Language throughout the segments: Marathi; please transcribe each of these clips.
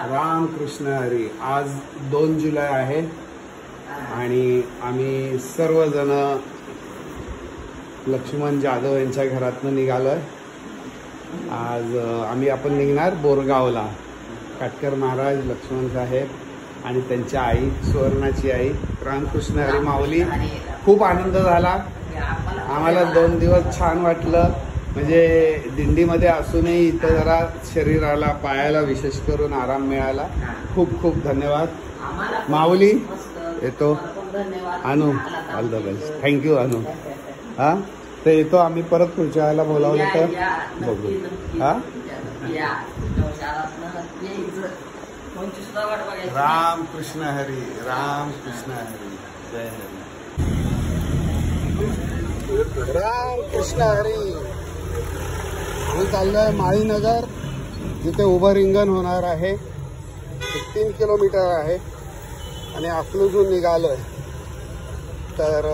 रामकृष्ण हरी. आज 2 जुलै आहे आणि आम्ही सर्वजण लक्ष्मण जाधव यांच्या घरातून निघालोय. आज आपण निघणार बोरगावला. काटकर महाराज, लक्ष्मण साहेब आणि त्यांच्या आई, सुवर्णाची आई. रामकृष्ण हरी माऊली. खूप आनंद झाला आम्हाला. 2 दिवस छान वाटलं. म्हणजे दिंडीमध्ये असूनही इथं जरा शरीराला, पायाला विशेष करून आराम मिळाला. खूप खूप धन्यवाद माऊली. येतो अनु. All the best. थँक्यू अनु. हां तर येतो आम्ही परत पुढच्या वेळेला बोलावलं तर बघू. हां रामकृष्ण हरी. रामकृष्ण हरी. जय हरी. रामकृष्ण हरी. मी चाललोय माळीनगर, जिथे उभं रिंगण होणार आहे. 3 किलोमीटर आहे आणि अकलूजून निघालोय. तर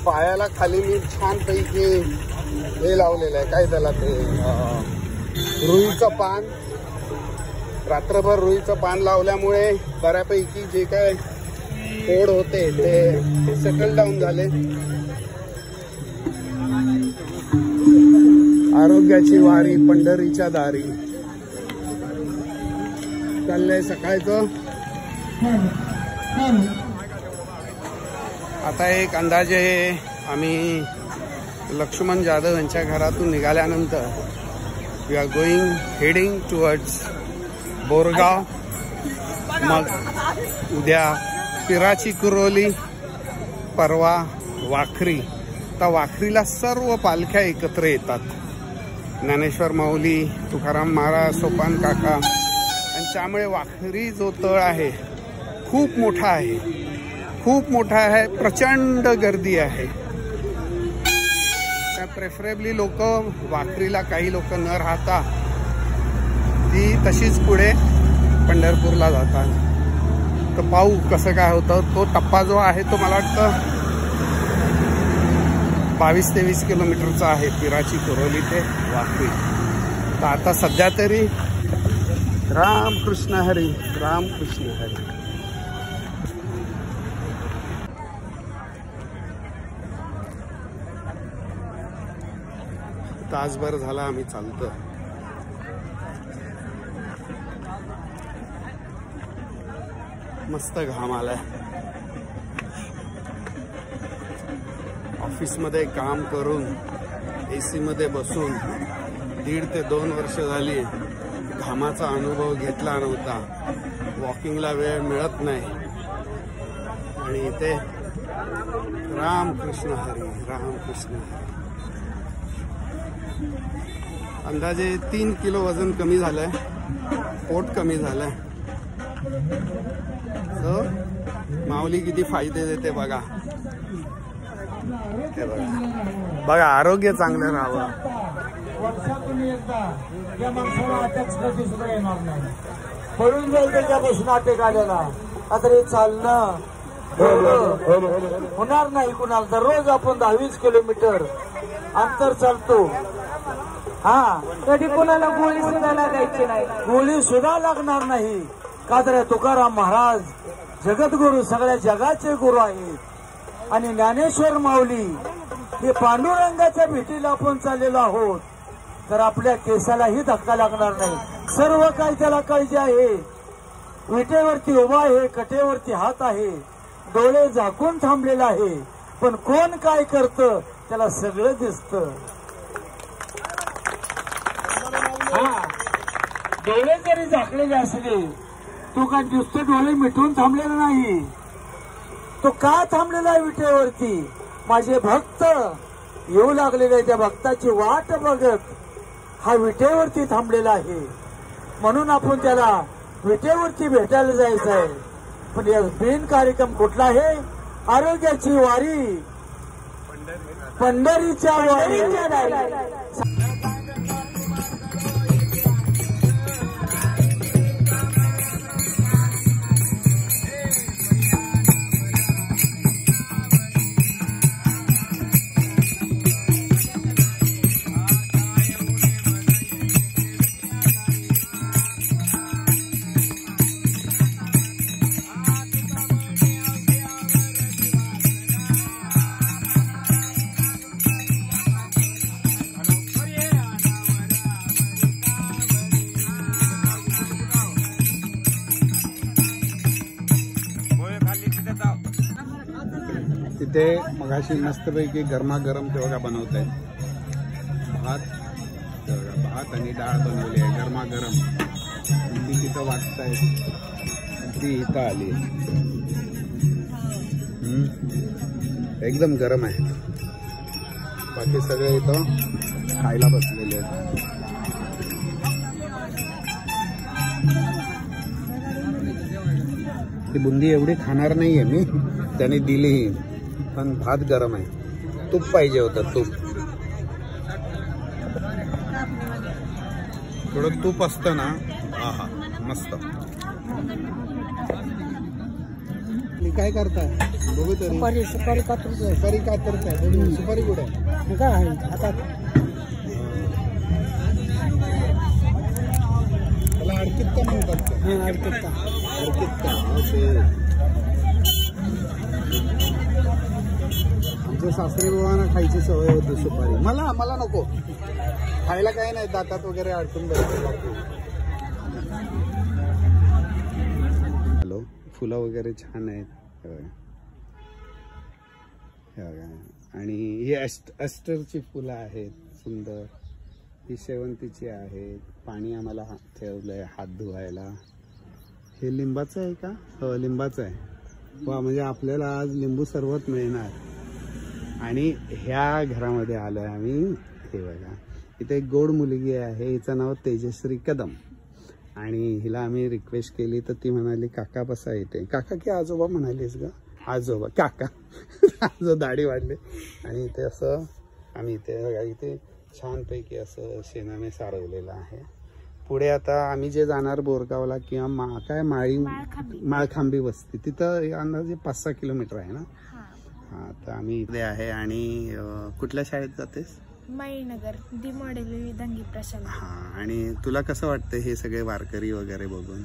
पायाला खाली मी छानपैकी हे लावलेलं आहे, काय त्याला ते रुईचं पान. रात्रभर रुईचं पान लावल्यामुळे बऱ्यापैकी जे काय फोड होते ते सेटल डाऊन झाले. आरोग्याची वारी पंढरीच्या दारी चाललंय सकाळचं. आता एक अंदाजे आम्ही लक्ष्मण जाधव यांच्या घरातून निघाल्यानंतर we are heading towards Borgaon. मग उद्या पिराची कुरोली, परवा वाखरी. तर वाखरीला सर्व पालख्या एकत्र येतात. ज्ञानेश्वर माऊली, तुकाराम महाराज, सोपान काका. आणि त्यामुळे वाखरी जो तळ आहे खूप मोठा आहे, खूप मोठा आहे. प्रचंड गर्दी आहे. त्या प्रेफरेबली लोक वाखरीला, काही लोक न राहता ती तशीच पुढे पंढरपूरला जातात. तर पाहू कसं काय होतं. तो टप्पा जो आहे तो मला वाटतं 22-23 किलोमीटरचा आहे, पिराची कुरोली ते वाखरी. तर आता सध्या तरी रामकृष्ण हरी. रामकृष्ण हरी. तासभर झाला आम्ही चालतो. मस्त घाम आलाय. ऑफिसमध्ये काम करून AC मध्ये बसून 1.5 ते 2 वर्ष झाली. घामाचा अनुभव घेतला नव्हता. वॉकिंगला वेळ मिळत नाही. आणि इथे रामकृष्ण हरी. रामकृष्ण हरी. अंदाजे 3 किलो वजन कमी झालंय. पोट कमी झालंय. तर माऊली किती फायदे देते बघा. बघा आरोग्य चांगलं राहावं. वर्षातून एकदा या माणसाला अटॅक सुद्धा येणार नाही. पडून जाईल त्याच्यापासून अटॅक आलेला. आता हे चालणं होणार नाही कुणाला. दररोज आपण 10-20 किलोमीटर अंतर चालतो. हा कधी कोणाला गोळी सुद्धा लागायची नाही. गोळी सुद्धा लागणार नाही. का तर तुकाराम महाराज जगद्गुरु, सगळ्या जगाचे गुरु आहेत. आणि ज्ञानेश्वर माऊली हे पांडुरंगाच्या भेटीला आपण चाललेलो आहोत. तर आपल्या केसालाही धक्का लागणार नाही. सर्व काही त्याला काळजी आहे. विटेवरती उभा आहे, कटेवरती हात आहे, डोळे झाकून थांबलेला आहे. पण कोण काय करतं त्याला सगळं दिसतं. हा डोळे जरी झाकलेले असले, तो काय नुसतं डोळे मिटून थांबलेला नाही. तो का थांबलेला आहे विटेवरती? माझे भक्त येऊ लागलेले, त्या भक्ताची वाट बघत हा विटेवरती थांबलेला आहे. म्हणून आपण त्याला विटेवरती भेटायला जायचं आहे. पण या मेन कार्यक्रम कुठला आहे? आरोग्याची वारी, पंढरीच्या वारी. इथे मगाशी मस्तपैकी गरमागरम ते बघा बनवत आहेत भात आणि डाळ बनवली आहे गरमागरम. ती तिथं वाटतायत, ती इथं आली एकदम गरम आहे. बाकी सगळे इथं खायला बसलेले आहेत. ती बुंदी एवढी खाणार नाहीये मी, त्याने दिली, पण भात गरम आहे. तूप पाहिजे होतं, तूप. थोडं तूप असतं ना, आहा मस्त. काय करताय बघू तरी. सुपारी कातरतोय. सुपारी कातरताय. सुपारी कुठे आहे? काय आहे हातात? त्याला अडकित्ता म्हणतात का? अडकित्ता. आमच्या सासरे बाबांना खायची सवय होती सुपारी. मला नको खायला, काय नाही, दातात वगैरे अडकून बसते. हॅलो, फुलं वगैरे छान आहेत. आणि ही अस्टरची फुलं आहेत सुंदर. ही शेवंतीची आहेत. पाणी आम्हाला ठेवलंय हात धुवायला. हे लिंबाचं आहे का? हो, लिंबाचं आहे. वा, म्हणजे आपल्याला आज लिंबू सरबत मिळणार. आणि ह्या घरामध्ये आलोय आम्ही. हे बघा, इथे एक गोड मुलगी आहे, हिचं नाव तेजश्री कदम. आणि हिला आम्ही रिक्वेस्ट केली तर ती म्हणाली काका बसा इथे. काका की आजोबा म्हणालीस ग? आजोबा, काका. आजो दाढी वाढले. आणि इथे असं आम्ही इथे छानपैकी असं शेणाने सारवलेलं आहे. पुढे आता आम्ही जे जाणार बोरगावला किंवा माळखांबी वस्ती, तिथं अंदाजे 5-6 किलोमीटर आहे ना. हा, तर आम्ही इथे आहे. आणि कुठल्या शाळेत जातेस? माईनगर दी मॉडेल विधांगी प्रशाला. हा, आणि तुला कसं वाटतं हे सगळे वारकरी वगैरे बघून?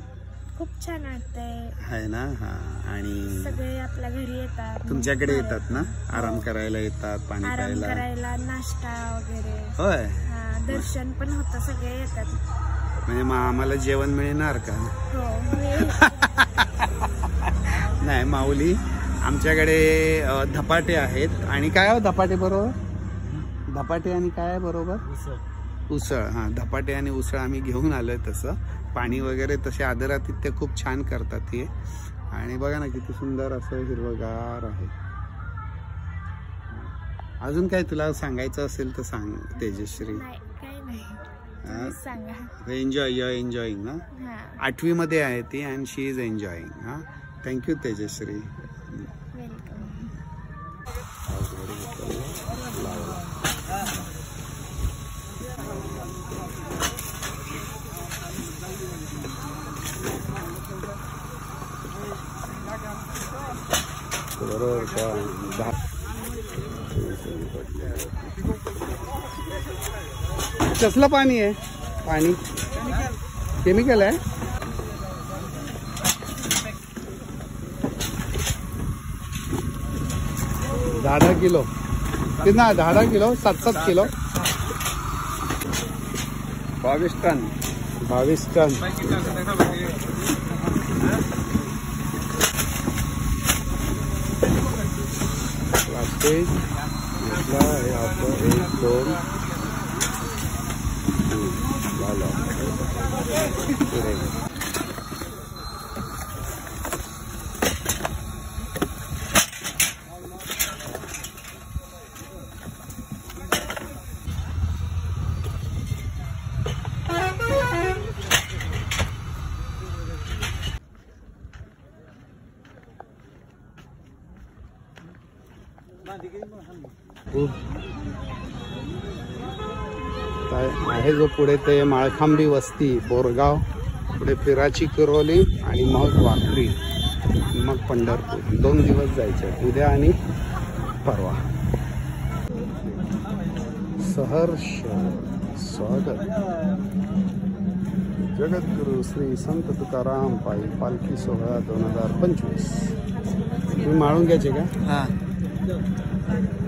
खूप छान वाटतंय, आहे ना. हा, आणि सगळे आपल्या घरी येतात, तुमच्याकडे येतात ना, आराम करायला येतात, पाणी आराम प्यायला, करायला, नाश्ता वगैरे. होय, दर्शन पण होतं, सगळे येतात. म्हणजे मग आम्हाला जेवण मिळणार का? हो. नाही माऊली, आमच्याकडे धपाटे आहेत. आणि काय हो धपाटे बरोबर? धपाटे आणि काय बरोबर? उसळ. हा, धपाटे आणि उसळ आम्ही घेऊन आलोय. तसं पाणी वगैरे तसे आदरातिथ्य खूप छान करतात हे. आणि बघा ना किती सुंदर असं हिरवगार आहे. अजून काय तुला सांगायचं असेल तर सांग तेजश्री. एन्जॉईंग ना. 8वी मध्ये आहे ती अँड शी इज एन्जॉईंग. हा, थँक्यू तेजश्री. बरोबर का? कसलं पाणी आहे? पाणी केमिकल आहे. दहा किलो कितना? 10 kilo, 7 kilo, 22 ton. 22 ton. Plastic घेतला हे आपलं 1, 2 झालं. आहे जो पुढे ते माळखांबी वस्ती बोरगाव, पुढे पिराची किरोली आणि मग वाखरी, मग पंढरपूर. 2 दिवस जायचे, उद्या आणि परवा. सहर्ष स्वागत. जगद्गुरु श्री संत तुकाराम पायी पालखी सोहळा 2025. तुम्ही माळून घ्यायचे का? हा,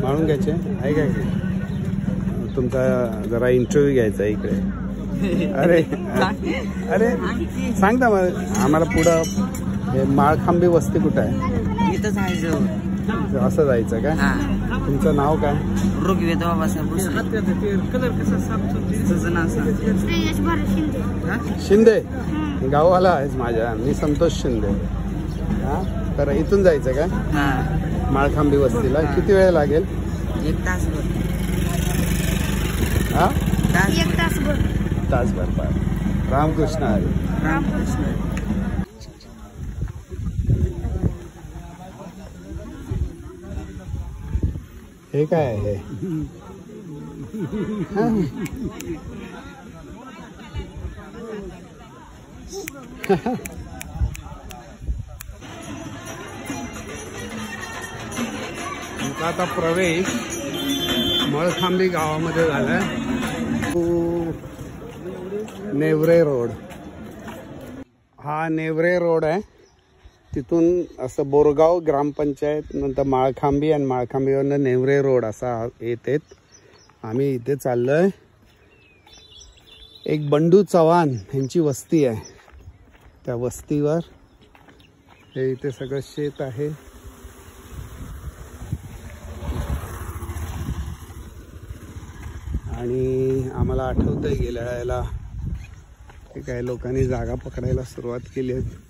माळून घ्यायचे आहे काय? तुमचा जरा इंटरव्ह्यू घ्यायचा इकडे. अरे अरे सांगता मग आम्हाला पुढं. हे माळखांबी वस्ती कुठं आहे? इथंच आहे. असं जायचं काय? तुमचं नाव काय? ऋग्वेद बाबासाहेब शिंदे. गाववाला आहेस माझ्या. मी संतोष शिंदे. हा, तर इथून जायचं काय माळखांबी वस्तीला? किती वेळ लागेल? 1 तासभर. हा, 1 तासभर. तासभर. पाय रामकृष्ण हरी. रामकृष्ण. हे काय आहे? आता प्रवेश मळखांबी गावामध्ये झालाय. नेवरे रोड. हा नेवरे रोड आहे. तिथून असं बोरगाव ग्रामपंचायत नंतर माळखांबी आणि माळखांबीवरनं नेवरे रोड असा येतात. आम्ही इथे चाललोय. एक बंडू चव्हाण यांची वस्ती आहे. त्या वस्तीवर हे इथे सगळं शेत आहे. आणि आम्हाला आठवतंय गेल्या वेळेला की काही लोकांनी जागा पकडायला सुरुवात केली आहे.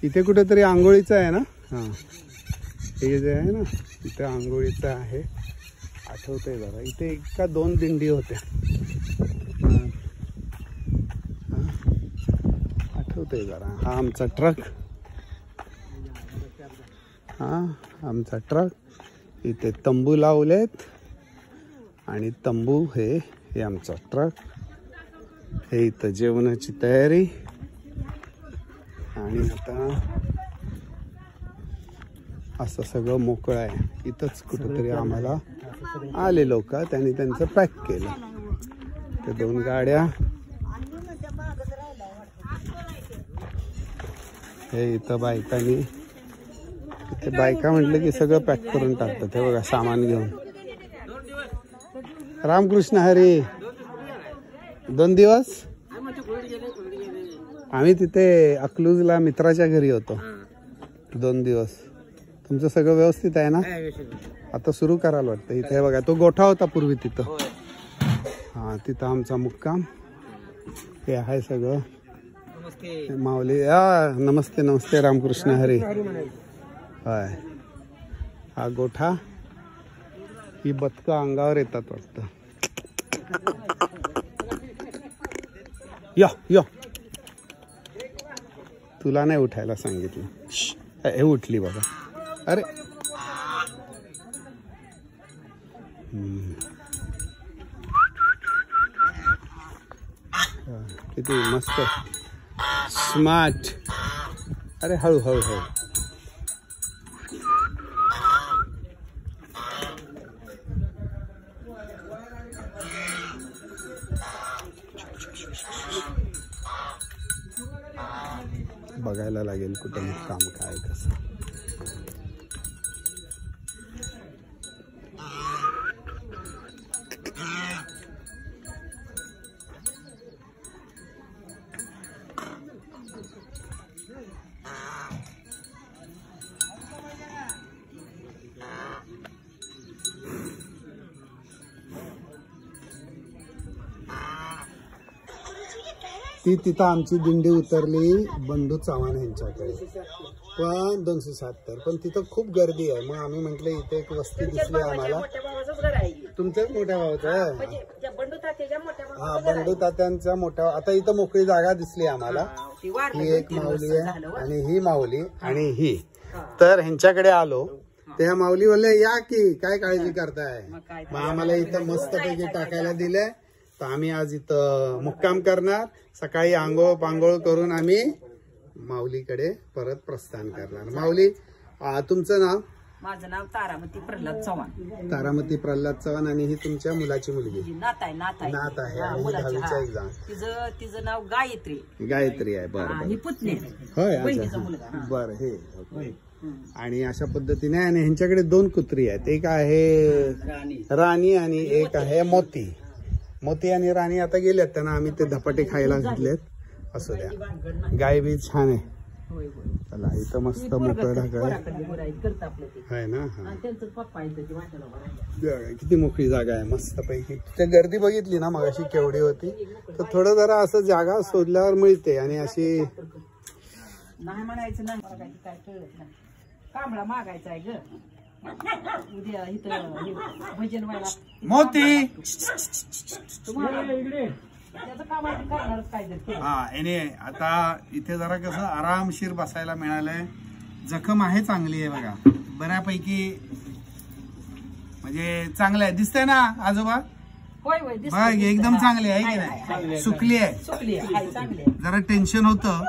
इथे कुठेतरी आंघोळीचं आहे ना? हां, हे जे आहे ना इथे आंघोळीचं आहे. आठवतंय जरा. इथे 1 का 2 दिंडी होत्या. आठवतंय जरा. हा आमचा ट्रक. हा आमचा ट्रक. इथे तंबू लावलेत आणि तंबू हे आमचा ट्रक. हे इथं जेवणाची तयारी. आणि आता असं सगळं मोकळं आहे. इथंच कुठंतरी आम्हाला आले लोक, त्यांनी त्यांचं पॅक केलं. ते 2 गाड्या. हे इथं बायकांनी, इथे बायका म्हटलं की सगळं पॅक करून टाकतात. हे बघा सामान घेऊन. रामकृष्ण हरी. 2 दिवस आम्ही तिथे अकलूजला मित्राच्या घरी होतो. 2 दिवस. तुमचं सगळं व्यवस्थित आहे ना? आता सुरू करायला वाटतं. इथे बघा तो गोठा होता पूर्वी तिथं. हा, तिथं आमचा मुक्काम. हे आहे सगळं. माऊली. नमस्ते नमस्ते. रामकृष्ण हरी. हाय, हा गोठा. ही बदकं अंगावर येतात वाटतं. या तुला नाही उठायला सांगितलं. हे उठली बाबा. अरे किती मस्त स्मार्ट. अरे हळू हळू हळू. बघायला लागेल कुठं काम काय कसं. ती तिथं आमची दिंडी उतरली बंडू चव्हाण यांच्याकडे. पण 270. पण तिथं खूप गर्दी आहे. मग आम्ही म्हटलं इथे एक वस्ती दिसली आम्हाला. तुमच्याच मोठ्या भावाचं आहे? हा, बंडू तात्यांचा मोठा. आता इथं मोकळी जागा दिसली आम्हाला. ही एक माऊली आहे आणि ही माऊली आणि ही. तर ह्यांच्याकडे आलो. त्या माऊली बोलले या की काय काळजी करताय. मग आम्हाला इथं मस्तपैकी टाकायला दिलंय. तर आम्ही आज इथं मुक्काम करणार. सकाळी आंघोळ पांघोळ करून आम्ही माऊलीकडे परत प्रस्थान करणार. माऊली, तुमचं नाव? माझं नाव तारामती प्रल्हाद चव्हाण. तारामती प्रल्हाद चव्हाण. आणि ही तुमच्या मुलाची मुलगी? नात आहे. नात आहे. आणि 10वीच्या एक्झाम. तिचं नाव गायत्री. गायत्री आहे. बरं आणि पुतणी. होय. बरं. हे आणि अशा पद्धतीने. आणि ह्यांच्याकडे 2 कुत्री आहेत. एक आहे राणी आणि एक आहे मोती. मोती आणि राणी आता गेल्यात. त्यांना आम्ही ते धपाटे खायला घातलेत. असू द्या. गाय बी छान आहे. होय होय चला इथं मस्त मोकळं ढाकळ आहे ना. हा त्यांचं पप्पा आहे त्याची वाटायला बरं. जागा आहे. किती मोकळी जागा आहे मस्त पैकी. ते गर्दी बघितली ना मगाशी केवढी होती, तर थोडं जरा असं जागा शोधल्यावर मिळते. आणि अशी नाही म्हणायचं नाही, मला काय कळत नाही. कांबळा मागायचा आहे ग उद्या इथं भजन व्हायला. मोती त्याचं काम आहे करणारच काय जर केलं. हा याने आता इथे जरा कसं आरामशीर बसायला मिळालंय. जखम आहे चांगली आहे बघा बऱ्यापैकी, म्हणजे चांगलं आहे. दिसतंय ना आजोबा? होय होय बघ एकदम चांगली आहे की नाही? सुकली आहे. चुकली आहे चांगली आहे. जरा टेन्शन होतं,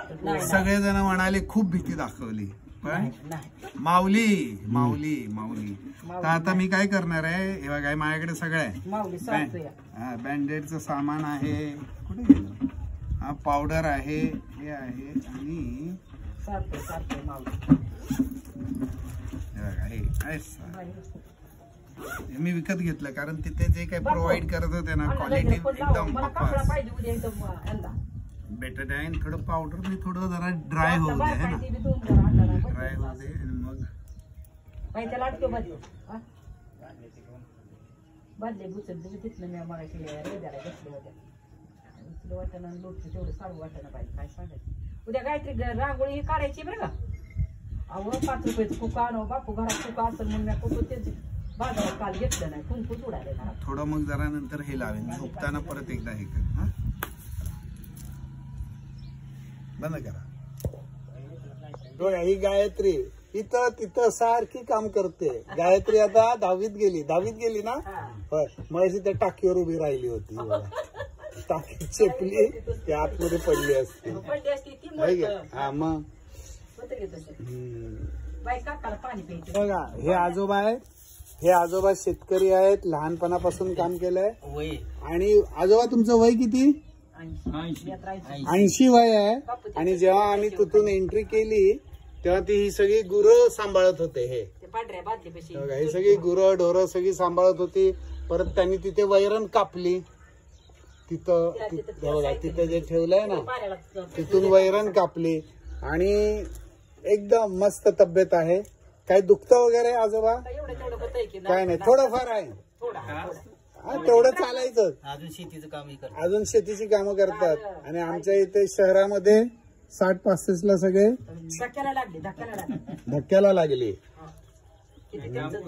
सगळेजण म्हणाले खूप भीती दाखवली. पण माऊली माऊली माऊली. तर आता मी काय करणार आहे, हे बघा माझ्याकडे सगळं आहे. माऊली सारखं हा बँडेडचं सामान आहे. कुठे गेलं? हा पावडर आहे, हे आहे. आणि सारखं सारखं माऊली. हे बघा हे मी विकत घेतलं, कारण तिथे जे काही प्रोव्हाइड करत होते ना क्वालिटी एकदम मला कापडा पाहिजे उद्या एकदम यांना. बेटर आहे. आणि थोडं पावडर मी थोडं जरा ड्राय होऊ दे है ना, ड्राय होऊ दे. आणि मग पाहिजे लाटतो बदले बदले बुचत तिथलं मी मगाशी रेद्याला बसले होत्या. उचलं वाटणं आणि लोटचं तेवढं साडू वाटणं पाहिजे. काय सांगायचं उद्या काहीतरी रांगोळी ही काढायची बरं का. अहो 5 रुपयाचं कुका आणो बापू, घरात कुका असेल म्हणून मी कुठं तेच बाजारात काल घेतलं नाही. कुंकूच उडाले घरात. थोडं मग जरा नंतर हे लावेन झोपताना परत एकदा हे कर. हा बंद करा. बघा ही गायत्री इथं तिथं सारखी काम करते. गायत्री आता 10वीत गेली ना. होय मग त्या टाकीवर उभी राहिली होती. टाकी चेपली ती आतमध्ये पडली असते. पडली असती ती आहे का? हा मग होतं की तसं. बाई काकाला पाणी प्यायचं. बघा हे आजोबा आहेत. हे आजोबा शेतकरी आहेत, लहानपणापासून काम केलंय. आणि आजोबा तुमचं वय किती? 80 वय आहे. आणि जेव्हा आम्ही तिथून एंट्री केली तेव्हा ती ही सगळी गुरं सांभाळत होते. हे पांढऱ्या बादलीपाशी बघा ही सगळी गुरं ढोरं सगळी सांभाळत होती. परत त्यांनी तिथे वैरण कापली. तिथं बघा तिथं जे ठेवलंय ना तिथून वैरण कापली. आणि एकदम मस्त तब्येत आहे. काही दुखतं वगैरे आजोबा? काय नाही, थोडंफार आहे. हा तेवढं चालायचं. अजून शेतीचं काम अजून शेतीची कामं करतात. आणि आमच्या इथे शहरामध्ये 60-65 ला सगळे धक्क्याला लागली. किती त्यांचं